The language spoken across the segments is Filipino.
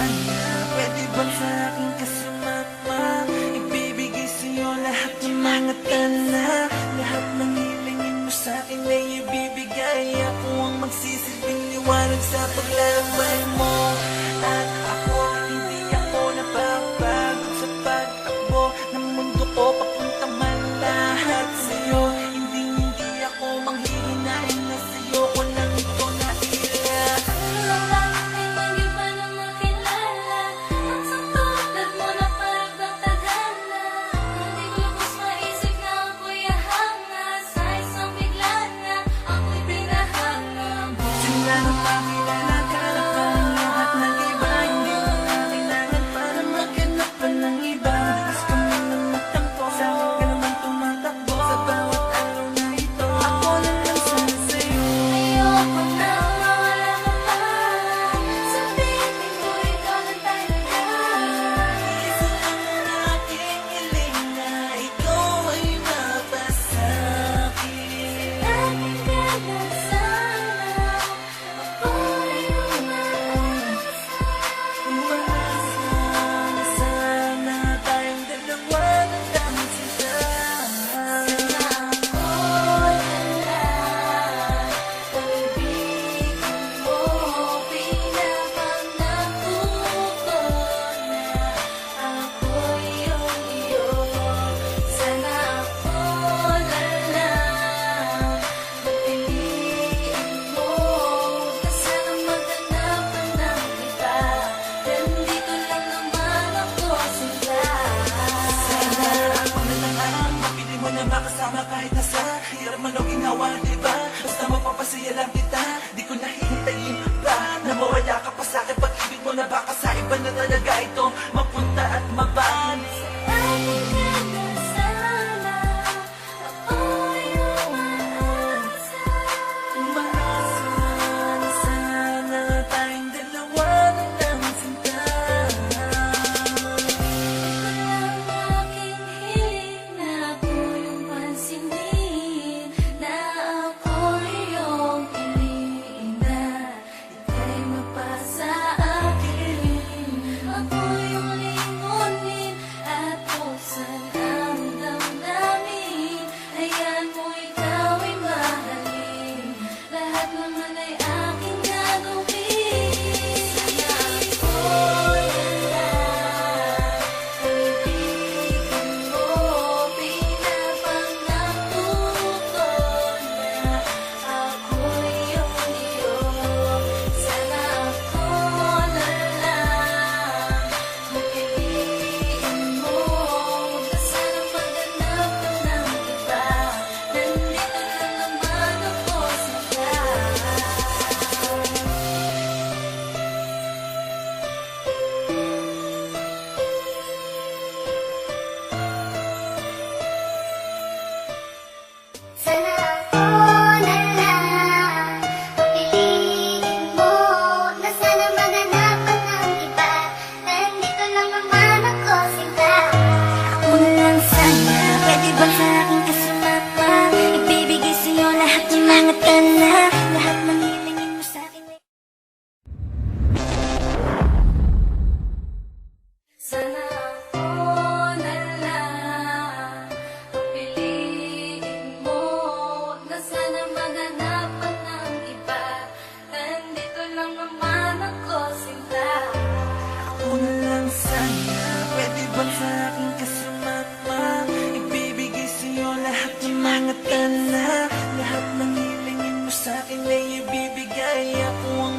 sana, pwede bang sa akin ka sumama? Ibibigay sa'yo lahat ng mga tala. Lahat ng hilingin mo sa'kin ay ibibigay. Ako ang magsisilbing liwanag sa paglalakbay mo. At ako, hindi ako napapagod sa pagtakbo ng mundo ko papunta man lahat sa'yo. Hindi ako manghihinain na sa'yo ko lang ito naila. Makasama kahit nasa hirap man o ginawa, diba? Basta mapapasaya lang kita. Di ko nahihintayin pa na mawala ka pa sa'kin. Pag-ibig mo na baka sa iba na talaga ito mapunta at mabaan.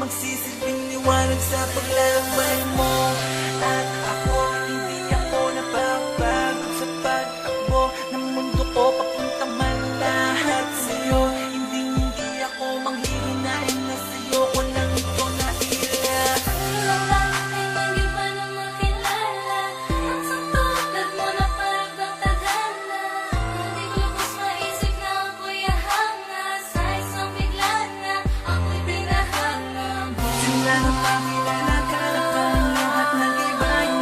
Magsisilbing liwanag sa paglalakbay mo. At ako, hindi ako napapagod sa pagtakbo ng mundo ko papunta man lahat sa'yo. Hindi ako manghihinain na sa'yo ko lang ito naila. Wala nang makilala ka na parang lahat ng iba.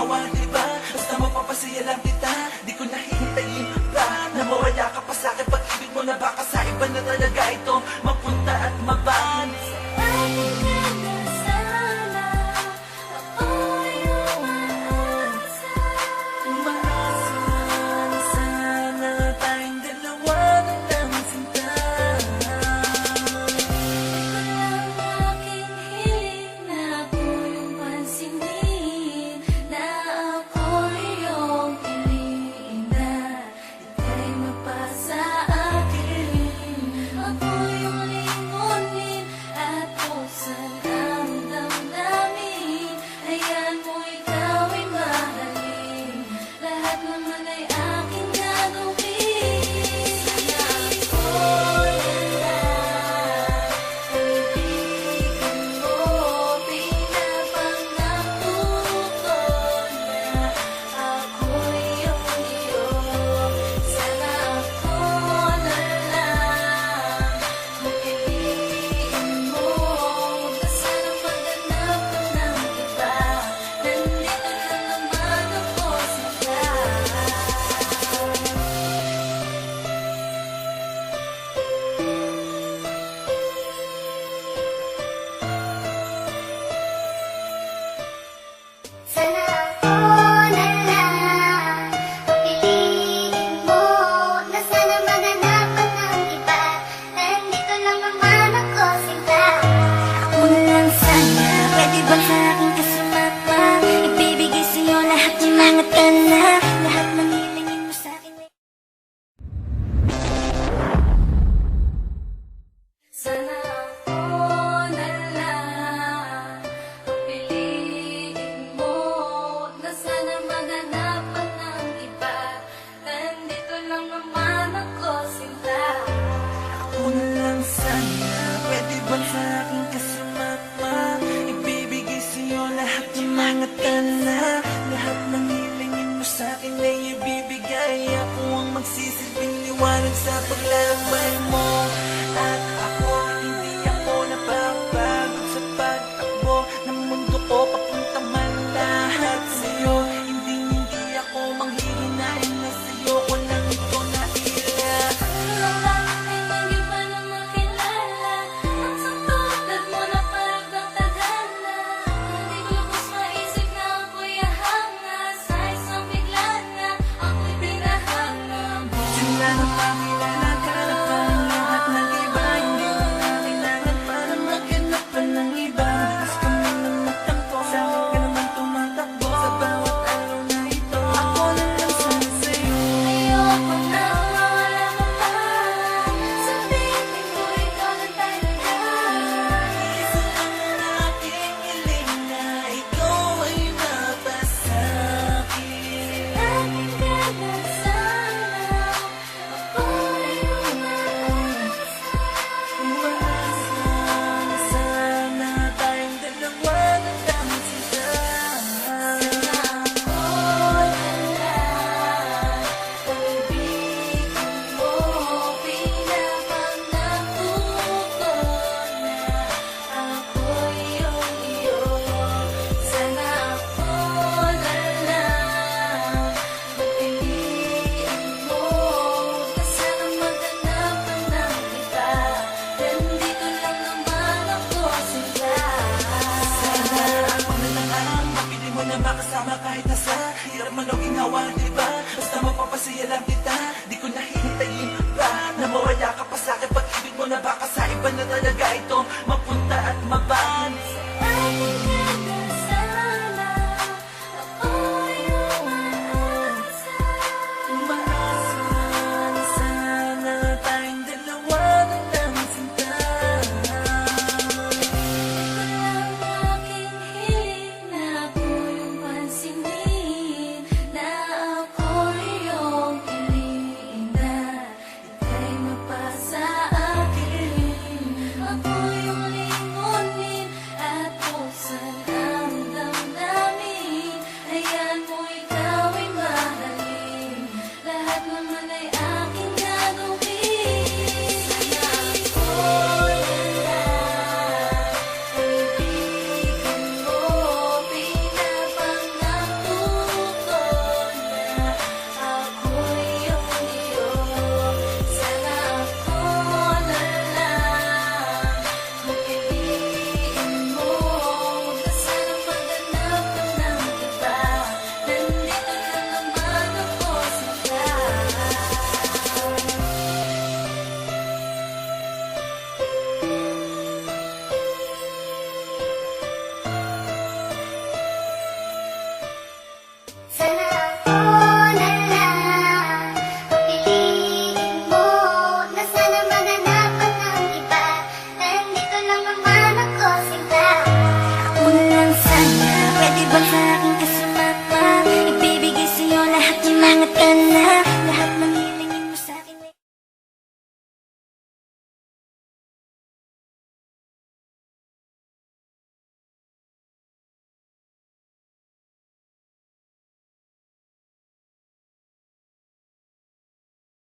ginawa, diba? Basta mapapasaya lang kita, di ko nahihintayin pa na mawala ka pa sa'kin. Pag-ibig mo na baka sa iba na talaga ito mapunta at maban. Magsisilbing liwanag sa paglalakbay mo. At ako, hindi ako napapagod sa pagtakbo ng mundo ko papunta man lahat sa'yo. Hindi ako manghihinahin na sa'yo ko lang ito naila. Ang bakit ay hindi pa na makilala ang sangtulad mo na parang ng tadhana. Hindi ko lubos maisip na ako'y ahanga sa isang bigla na ako'y pinahanga. Sila na makilala ka na parang lahat ng iba. Hindi mo na kailangan para maghanap pa ng iba. Bilis ka mo lang magtampo, sa akin ka naman tumatakbo sa bawat araw na ito. Ako na lang sana sa'yo. Ayoko na mawala ka pa. Sa piling ko ikaw na talaga. Isa lang ang aking hiling na ikaw ay mapasakit. Akin ka na sana, ako'y umaasa. Umaasa na sana tayong dalawa na lang sila. Ako lang, pag-ibigin mo, pinapangako ko na ako'y iyong iyo. Sana ako lang, pag-ibigin mo, basta na maghanap ka ng iba. Nandito lang naman ako sila. Sana ako na lang ang mapili mo na makasama kahit nasa hirap man o ginawa, diba? Basta mapapasaya lang kita, di ko nahihintayin pa na mawala ka pa sa'kin. Pag-ibig mo na baka sa iba na talaga ito mapunta at maban. Akin ka na sana, ako'y umaasa. Umaasa na sana tayong dalawa na lang sinta. Ito lang aking hiling na ako yung pansinin, na ako iyong piliin na ika'y mapasa akin. Ang mga tala